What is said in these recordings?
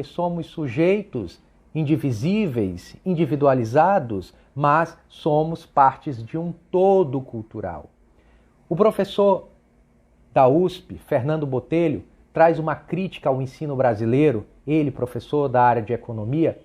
Somos sujeitos indivisíveis, individualizados, mas somos partes de um todo cultural. O professor da USP, Fernando Botelho, traz uma crítica ao ensino brasileiro, ele, professor da área de economia,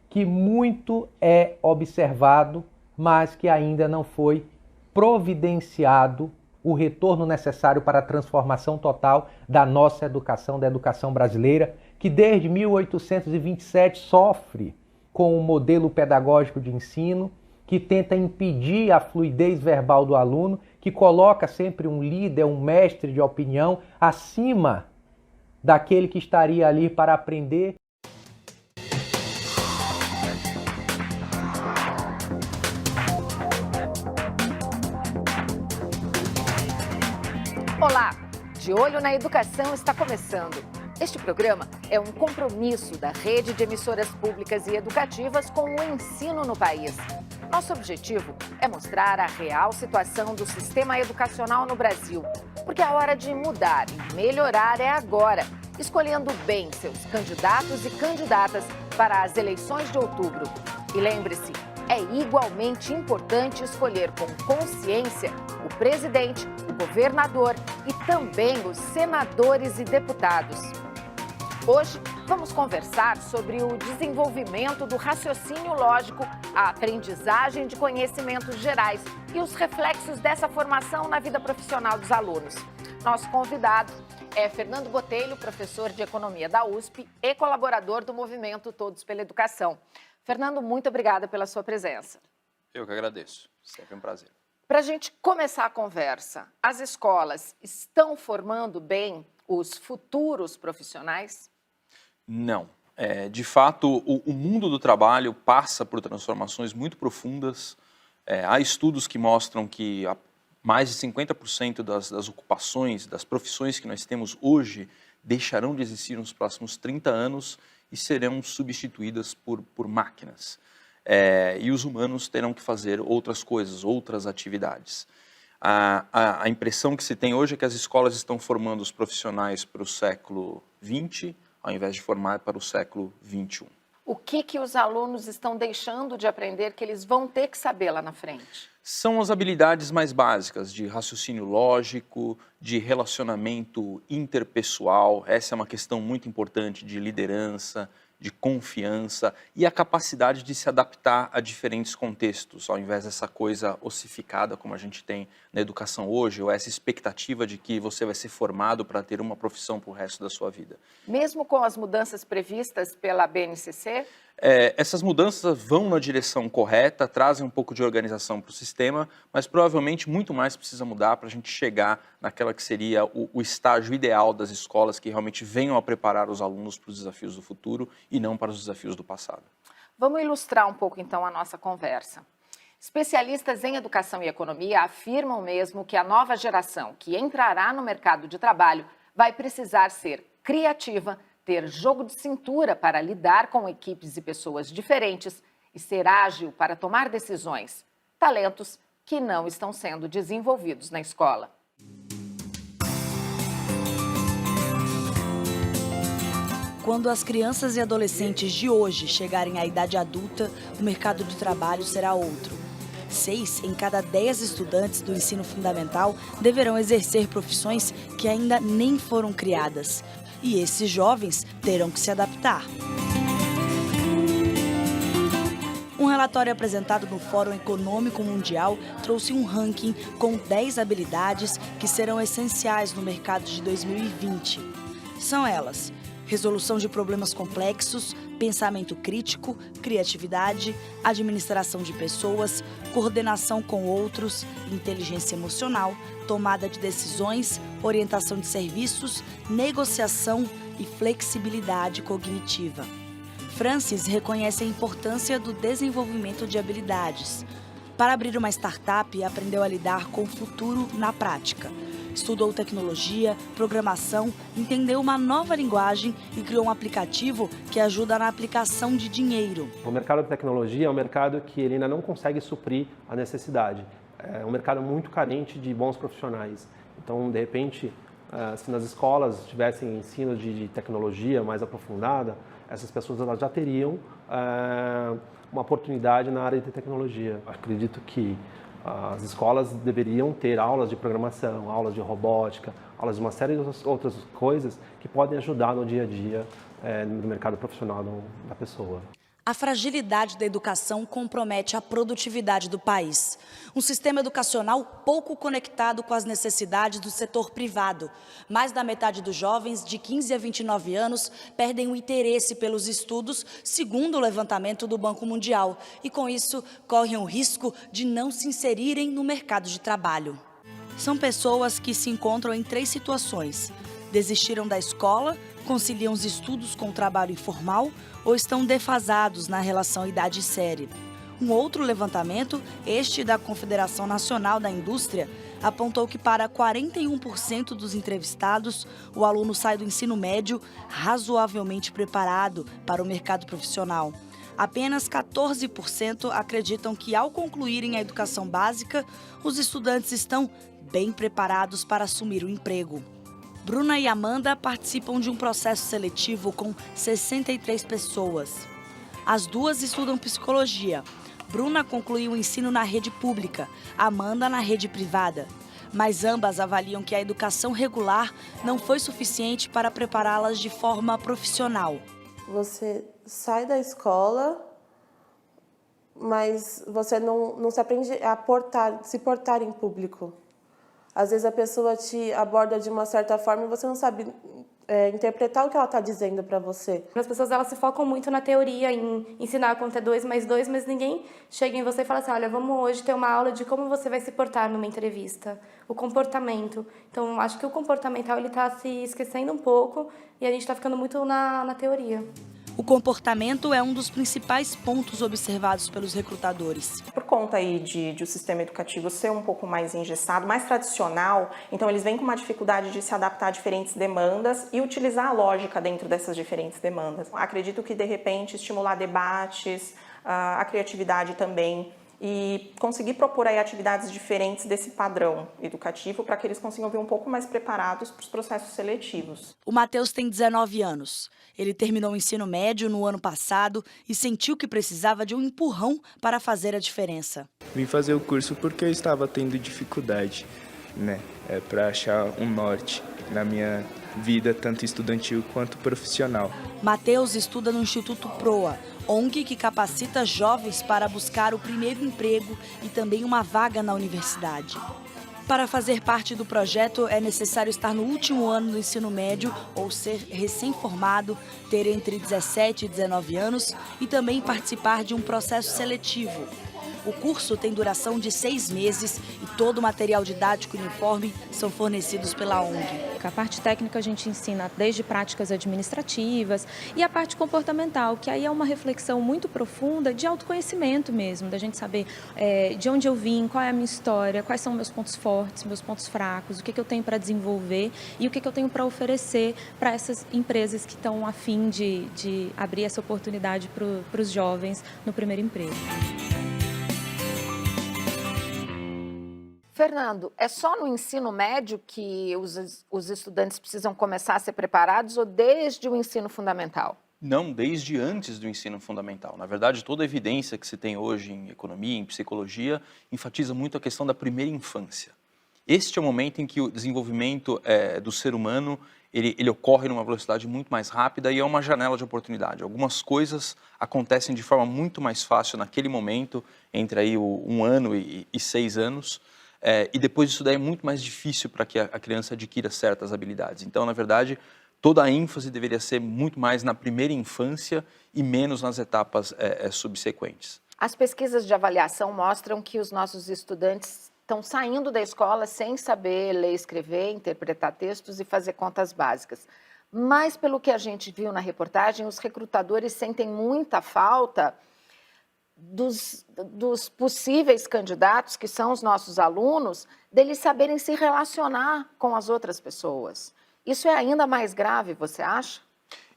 que muito é observado, mas que ainda não foi providenciado o retorno necessário para a transformação total da nossa educação, da educação brasileira, que desde 1827 sofre com o modelo pedagógico de ensino, que tenta impedir a fluidez verbal do aluno, que coloca sempre um líder, um mestre de opinião, acima daquele que estaria ali para aprender. Olá! De Olho na Educação está começando. Este programa é um compromisso da rede de emissoras públicas e educativas com o ensino no país. Nosso objetivo é mostrar a real situação do sistema educacional no Brasil, porque a hora de mudar e melhorar é agora, escolhendo bem seus candidatos e candidatas para as eleições de outubro. E lembre-se, é igualmente importante escolher com consciência o presidente, o governador e também os senadores e deputados. Hoje, vamos conversar sobre o desenvolvimento do raciocínio lógico, a aprendizagem de conhecimentos gerais e os reflexos dessa formação na vida profissional dos alunos. Nosso convidado é Fernando Botelho, professor de Economia da USP e colaborador do movimento Todos pela Educação. Fernando, muito obrigada pela sua presença. Eu que agradeço, sempre um prazer. Para a gente começar a conversa, as escolas estão formando bem os futuros profissionais? Não. De fato, o mundo do trabalho passa por transformações muito profundas. Há estudos que mostram que mais de 50% das ocupações, das profissões que nós temos hoje, deixarão de existir nos próximos 30 anos e serão substituídas por máquinas. E os humanos terão que fazer outras coisas, outras atividades. A impressão que se tem hoje é que as escolas estão formando os profissionais para o século XX, ao invés de formar para o século XXI. O que os alunos estão deixando de aprender que eles vão ter que saber lá na frente? São as habilidades mais básicas de raciocínio lógico, de relacionamento interpessoal. Essa é uma questão muito importante de liderança, de confiança e a capacidade de se adaptar a diferentes contextos, ao invés dessa coisa ossificada como a gente tem na educação hoje, ou essa expectativa de que você vai ser formado para ter uma profissão para o resto da sua vida. Mesmo com as mudanças previstas pela BNCC? Essas mudanças vão na direção correta, trazem um pouco de organização para o sistema, mas provavelmente muito mais precisa mudar para a gente chegar naquela que seria o estágio ideal das escolas que realmente venham a preparar os alunos para os desafios do futuro e não para os desafios do passado. Vamos ilustrar um pouco então a nossa conversa. Especialistas em educação e economia afirmam mesmo que a nova geração que entrará no mercado de trabalho vai precisar ser criativa, ter jogo de cintura para lidar com equipes e pessoas diferentes e ser ágil para tomar decisões. Talentos que não estão sendo desenvolvidos na escola. Quando as crianças e adolescentes de hoje chegarem à idade adulta, o mercado de trabalho será outro. 6 em cada 10 estudantes do ensino fundamental deverão exercer profissões que ainda nem foram criadas. E esses jovens terão que se adaptar. Um relatório apresentado no Fórum Econômico Mundial trouxe um ranking com 10 habilidades que serão essenciais no mercado de 2020. São elas: resolução de problemas complexos, pensamento crítico, criatividade, administração de pessoas, coordenação com outros, inteligência emocional, tomada de decisões, orientação de serviços, negociação e flexibilidade cognitiva. Francis reconhece a importância do desenvolvimento de habilidades. Para abrir uma startup, aprendeu a lidar com o futuro na prática. Estudou tecnologia, programação, entendeu uma nova linguagem e criou um aplicativo que ajuda na aplicação de dinheiro. O mercado de tecnologia é um mercado que ele ainda não consegue suprir a necessidade. É um mercado muito carente de bons profissionais. Então, de repente, se nas escolas tivessem ensino de tecnologia mais aprofundada, essas pessoas elas já teriam uma oportunidade na área de tecnologia. Acredito que as escolas deveriam ter aulas de programação, aulas de robótica, aulas de uma série de outras coisas que podem ajudar no dia a dia no mercado profissional da pessoa. A fragilidade da educação compromete a produtividade do país. Um sistema educacional pouco conectado com as necessidades do setor privado. Mais da metade dos jovens de 15 a 29 anos perdem o interesse pelos estudos, segundo o levantamento do Banco Mundial, e com isso correm o risco de não se inserirem no mercado de trabalho. São pessoas que se encontram em 3 situações: desistiram da escola, conciliam os estudos com o trabalho informal ou estão defasados na relação idade-série. Um outro levantamento, este da Confederação Nacional da Indústria, apontou que para 41% dos entrevistados, o aluno sai do ensino médio razoavelmente preparado para o mercado profissional. Apenas 14% acreditam que, ao concluírem a educação básica, os estudantes estão bem preparados para assumir o emprego. Bruna e Amanda participam de um processo seletivo com 63 pessoas. As duas estudam psicologia. Bruna concluiu o ensino na rede pública, Amanda na rede privada. Mas ambas avaliam que a educação regular não foi suficiente para prepará-las de forma profissional. Você sai da escola, mas você não se aprende a se portar em público. Às vezes a pessoa te aborda de uma certa forma e você não sabe interpretar o que ela está dizendo para você. As pessoas elas se focam muito na teoria, em ensinar a conta 2 mais 2, mas ninguém chega em você e fala assim, olha, vamos hoje ter uma aula de como você vai se portar numa entrevista, o comportamento. Então, acho que o comportamental está se esquecendo um pouco e a gente está ficando muito na teoria. O comportamento é um dos principais pontos observados pelos recrutadores. Por conta aí de o sistema educativo ser um pouco mais engessado, mais tradicional, então eles vêm com uma dificuldade de se adaptar a diferentes demandas e utilizar a lógica dentro dessas diferentes demandas. Acredito que, de repente, estimular debates, a criatividade também, e conseguir propor aí atividades diferentes desse padrão educativo para que eles consigam vir um pouco mais preparados para os processos seletivos. O Matheus tem 19 anos. Ele terminou o ensino médio no ano passado e sentiu que precisava de um empurrão para fazer a diferença. Vim fazer o curso porque eu estava tendo dificuldade, para achar um norte na minha vida, tanto estudantil quanto profissional. Matheus estuda no Instituto Proa, ONG que capacita jovens para buscar o primeiro emprego e também uma vaga na universidade. Para fazer parte do projeto, é necessário estar no último ano do ensino médio ou ser recém-formado, ter entre 17 e 19 anos e também participar de um processo seletivo. O curso tem duração de 6 meses e todo o material didático e uniforme são fornecidos pela ONG. A parte técnica a gente ensina desde práticas administrativas e a parte comportamental, que aí é uma reflexão muito profunda de autoconhecimento mesmo, da gente saber de onde eu vim, qual é a minha história, quais são meus pontos fortes, meus pontos fracos, o que eu tenho para desenvolver e o que eu tenho para oferecer para essas empresas que estão a fim de abrir essa oportunidade para os jovens no primeiro emprego. Fernando, é só no ensino médio que os estudantes precisam começar a ser preparados ou desde o ensino fundamental? Não, desde antes do ensino fundamental. Na verdade, toda a evidência que se tem hoje em economia, em psicologia, enfatiza muito a questão da primeira infância. Este é o momento em que o desenvolvimento do ser humano ele ocorre numa velocidade muito mais rápida e é uma janela de oportunidade. Algumas coisas acontecem de forma muito mais fácil naquele momento, entre aí 1 ano e 6 anos, e depois isso daí é muito mais difícil para que a criança adquira certas habilidades. Então, na verdade, toda a ênfase deveria ser muito mais na primeira infância e menos nas etapas subsequentes. As pesquisas de avaliação mostram que os nossos estudantes estão saindo da escola sem saber ler, escrever, interpretar textos e fazer contas básicas. Mas, pelo que a gente viu na reportagem, os recrutadores sentem muita falta dos possíveis candidatos, que são os nossos alunos, deles saberem se relacionar com as outras pessoas. Isso é ainda mais grave, você acha?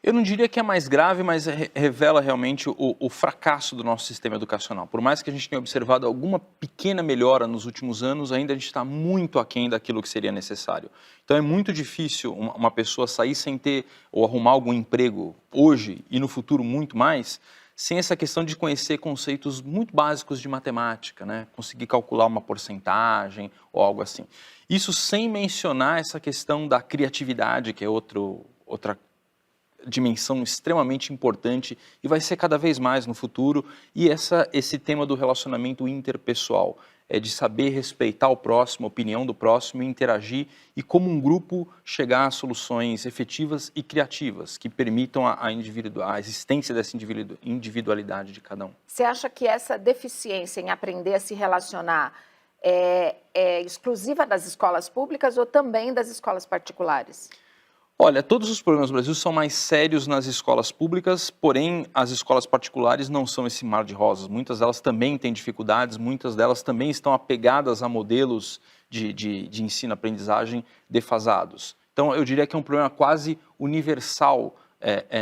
Eu não diria que é mais grave, mas revela realmente o fracasso do nosso sistema educacional. Por mais que a gente tenha observado alguma pequena melhora nos últimos anos, ainda a gente está muito aquém daquilo que seria necessário. Então é muito difícil uma pessoa sair sem ter ou arrumar algum emprego hoje e no futuro muito mais, sem essa questão de conhecer conceitos muito básicos de matemática, né? Conseguir calcular uma porcentagem ou algo assim. Isso sem mencionar essa questão da criatividade, que é outra dimensão extremamente importante e vai ser cada vez mais no futuro, e esse tema do relacionamento interpessoal, de saber respeitar o próximo, a opinião do próximo, interagir e como um grupo chegar a soluções efetivas e criativas que permitam a existência dessa individualidade de cada um. Você acha que essa deficiência em aprender a se relacionar é exclusiva das escolas públicas ou também das escolas particulares? Olha, todos os problemas do Brasil são mais sérios nas escolas públicas, porém as escolas particulares não são esse mar de rosas. Muitas delas também têm dificuldades, muitas delas também estão apegadas a modelos de ensino-aprendizagem defasados. Então, eu diria que é um problema quase universal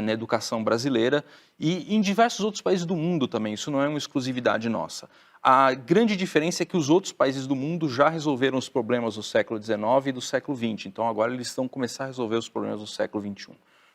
na educação brasileira e em diversos outros países do mundo também. Isso não é uma exclusividade nossa. A grande diferença é que os outros países do mundo já resolveram os problemas do século XIX e do século XX. Então, agora eles estão começando a resolver os problemas do século XXI.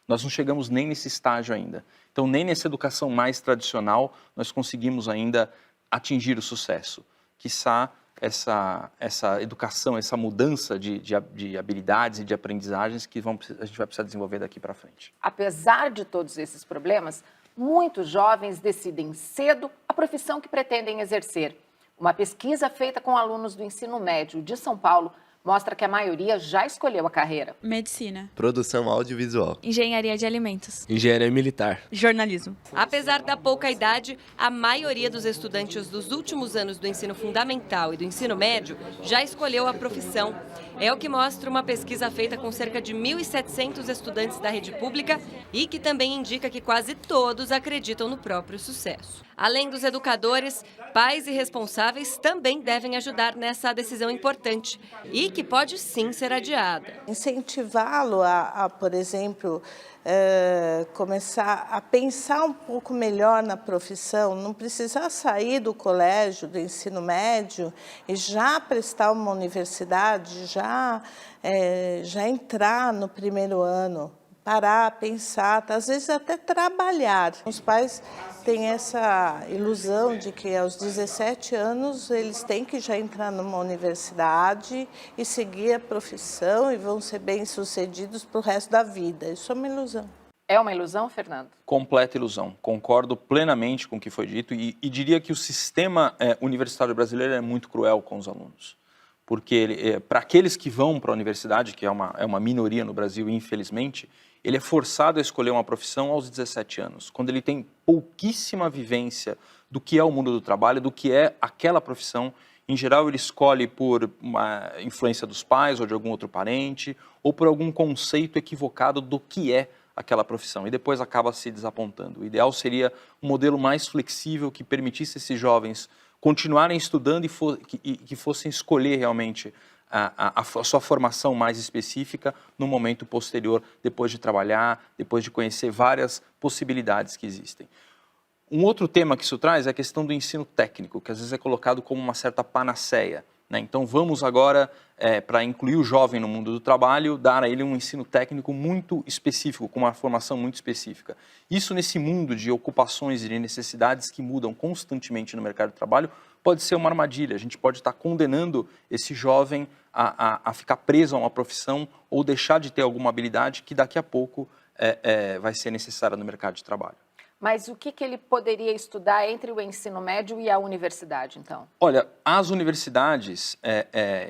Nós não chegamos nem nesse estágio ainda. Então, nem nessa educação mais tradicional, nós conseguimos ainda atingir o sucesso. Quiçá essa educação, essa mudança de habilidades e de aprendizagens que a gente vai precisar desenvolver daqui para frente. Apesar de todos esses problemas, muitos jovens decidem cedo a profissão que pretendem exercer. Uma pesquisa feita com alunos do ensino médio de São Paulo mostra que a maioria já escolheu a carreira. Medicina. Produção audiovisual. Engenharia de alimentos. Engenharia militar. Jornalismo. Apesar da pouca idade, a maioria dos estudantes dos últimos anos do ensino fundamental e do ensino médio já escolheu a profissão. É o que mostra uma pesquisa feita com cerca de 1.700 estudantes da rede pública e que também indica que quase todos acreditam no próprio sucesso. Além dos educadores, pais e responsáveis também devem ajudar nessa decisão importante e que pode sim ser adiada. Incentivá-lo por exemplo, começar a pensar um pouco melhor na profissão, não precisar sair do colégio, do ensino médio e já prestar uma universidade, já entrar no primeiro ano, parar, pensar, às vezes até trabalhar. Os pais têm essa ilusão de que aos 17 anos eles têm que já entrar numa universidade e seguir a profissão e vão ser bem-sucedidos para o resto da vida. Isso é uma ilusão. É uma ilusão, Fernando? Completa ilusão. Concordo plenamente com o que foi dito e diria que o sistema universitário brasileiro é muito cruel com os alunos. Porque para aqueles que vão para a universidade, que é uma minoria no Brasil, infelizmente, ele é forçado a escolher uma profissão aos 17 anos, quando ele tem pouquíssima vivência do que é o mundo do trabalho, do que é aquela profissão. Em geral, ele escolhe por uma influência dos pais ou de algum outro parente, ou por algum conceito equivocado do que é aquela profissão, e depois acaba se desapontando. O ideal seria um modelo mais flexível que permitisse esses jovens continuarem estudando e que fossem escolher realmente a sua formação mais específica no momento posterior, depois de trabalhar, depois de conhecer várias possibilidades que existem. Um outro tema que isso traz é a questão do ensino técnico, que às vezes é colocado como uma certa panaceia, né? Então vamos agora, para incluir o jovem no mundo do trabalho, dar a ele um ensino técnico muito específico, com uma formação muito específica. Isso nesse mundo de ocupações e de necessidades que mudam constantemente no mercado de trabalho, pode ser uma armadilha. A gente pode estar condenando esse jovem a ficar preso a uma profissão ou deixar de ter alguma habilidade que daqui a pouco vai ser necessária no mercado de trabalho. Mas o que ele poderia estudar entre o ensino médio e a universidade, então? Olha, as universidades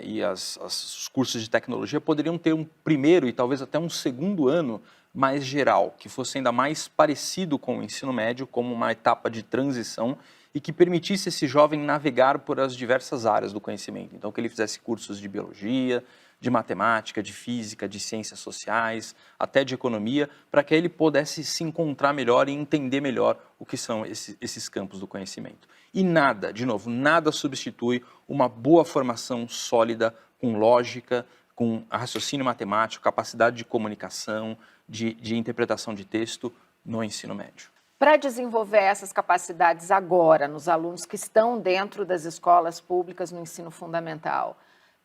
e os cursos de tecnologia poderiam ter um primeiro e talvez até um segundo ano mais geral, que fosse ainda mais parecido com o ensino médio, como uma etapa de transição e que permitisse esse jovem navegar por as diversas áreas do conhecimento. Então, que ele fizesse cursos de biologia, de matemática, de física, de ciências sociais, até de economia, para que ele pudesse se encontrar melhor e entender melhor o que são esses campos do conhecimento. E nada, de novo, nada substitui uma boa formação sólida, com lógica, com raciocínio matemático, capacidade de comunicação, de interpretação de texto no ensino médio. Para desenvolver essas capacidades agora nos alunos que estão dentro das escolas públicas no ensino fundamental,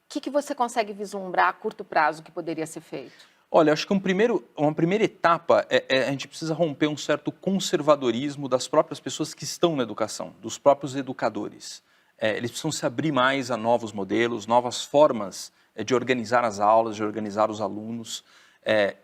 o que você consegue vislumbrar a curto prazo que poderia ser feito? Olha, acho que uma primeira etapa a gente precisa romper um certo conservadorismo das próprias pessoas que estão na educação, dos próprios educadores. Eles precisam se abrir mais a novos modelos, novas formas de organizar as aulas, de organizar os alunos.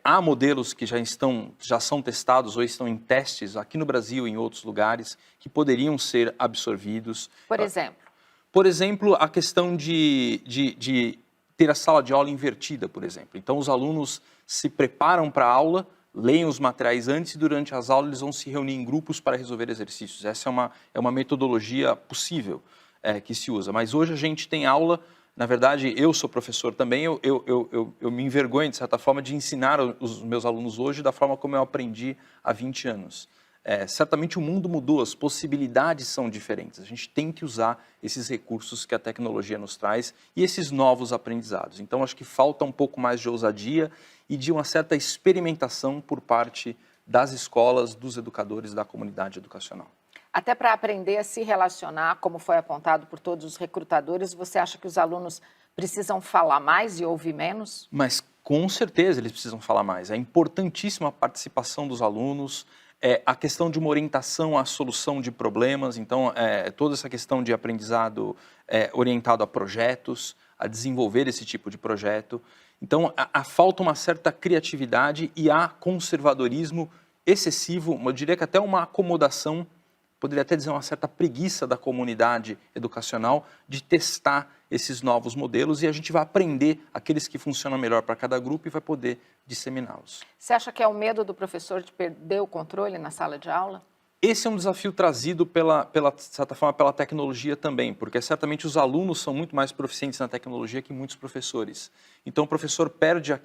Há modelos que já são testados ou estão em testes aqui no Brasil e em outros lugares que poderiam ser absorvidos. Por exemplo? Por exemplo, a questão de ter a sala de aula invertida, por exemplo. Então, os alunos se preparam para a aula, leem os materiais antes e durante as aulas eles vão se reunir em grupos para resolver exercícios. Essa é uma metodologia possível que se usa. Mas hoje a gente tem aula, na verdade, eu sou professor também, eu me envergonho, de certa forma, de ensinar os meus alunos hoje da forma como eu aprendi há 20 anos. Certamente o mundo mudou, as possibilidades são diferentes. A gente tem que usar esses recursos que a tecnologia nos traz e esses novos aprendizados. Então, acho que falta um pouco mais de ousadia e de uma certa experimentação por parte das escolas, dos educadores, da comunidade educacional. Até para aprender a se relacionar, como foi apontado por todos os recrutadores, você acha que os alunos precisam falar mais e ouvir menos? Mas, com certeza, eles precisam falar mais. É importantíssima a participação dos alunos, a questão de uma orientação à solução de problemas, então, toda essa questão de aprendizado orientado a projetos, a desenvolver esse tipo de projeto. Então, falta uma certa criatividade e há conservadorismo excessivo, eu diria que até uma acomodação, poderia até dizer uma certa preguiça da comunidade educacional de testar esses novos modelos e a gente vai aprender aqueles que funcionam melhor para cada grupo e vai poder disseminá-los. Você acha que é o medo do professor de perder o controle na sala de aula? Esse é um desafio trazido de certa forma, pela tecnologia também, porque certamente os alunos são muito mais proficientes na tecnologia que muitos professores. Então o professor perde a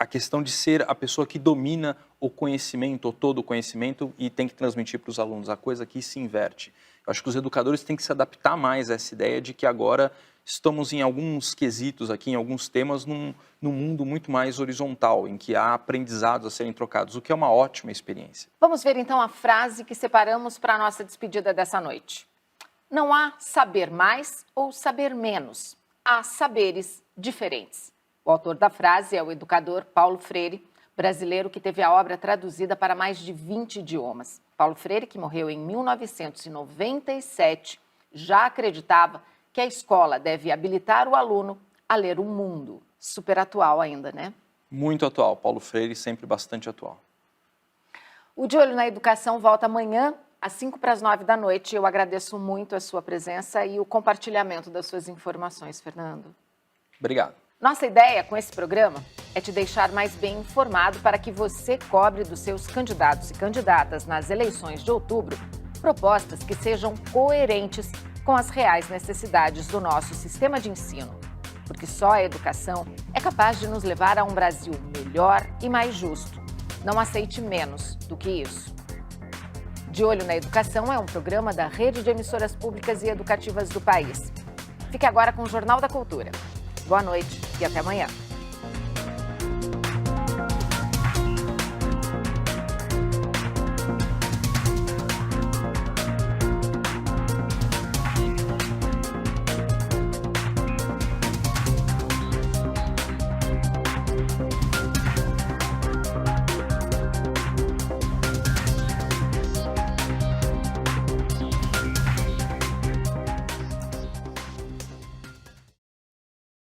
questão de ser a pessoa que domina o conhecimento, ou todo o conhecimento, e tem que transmitir para os alunos. A coisa aqui se inverte. Eu acho que os educadores têm que se adaptar mais a essa ideia de que agora estamos em alguns quesitos aqui, em alguns temas, num mundo muito mais horizontal, em que há aprendizados a serem trocados, o que é uma ótima experiência. Vamos ver então a frase que separamos para a nossa despedida dessa noite. Não há saber mais ou saber menos, há saberes diferentes. O autor da frase é o educador Paulo Freire, brasileiro que teve a obra traduzida para mais de 20 idiomas. Paulo Freire, que morreu em 1997, já acreditava que a escola deve habilitar o aluno a ler o mundo. Super atual ainda, né? Muito atual. Paulo Freire sempre bastante atual. O De Olho na Educação volta amanhã, às 8:55 da noite. Eu agradeço muito a sua presença e o compartilhamento das suas informações, Fernando. Obrigado. Nossa ideia com esse programa é te deixar mais bem informado para que você cobre dos seus candidatos e candidatas nas eleições de outubro propostas que sejam coerentes com as reais necessidades do nosso sistema de ensino. Porque só a educação é capaz de nos levar a um Brasil melhor e mais justo. Não aceite menos do que isso. De Olho na Educação é um programa da Rede de Emissoras Públicas e Educativas do país. Fique agora com o Jornal da Cultura. Boa noite e até amanhã.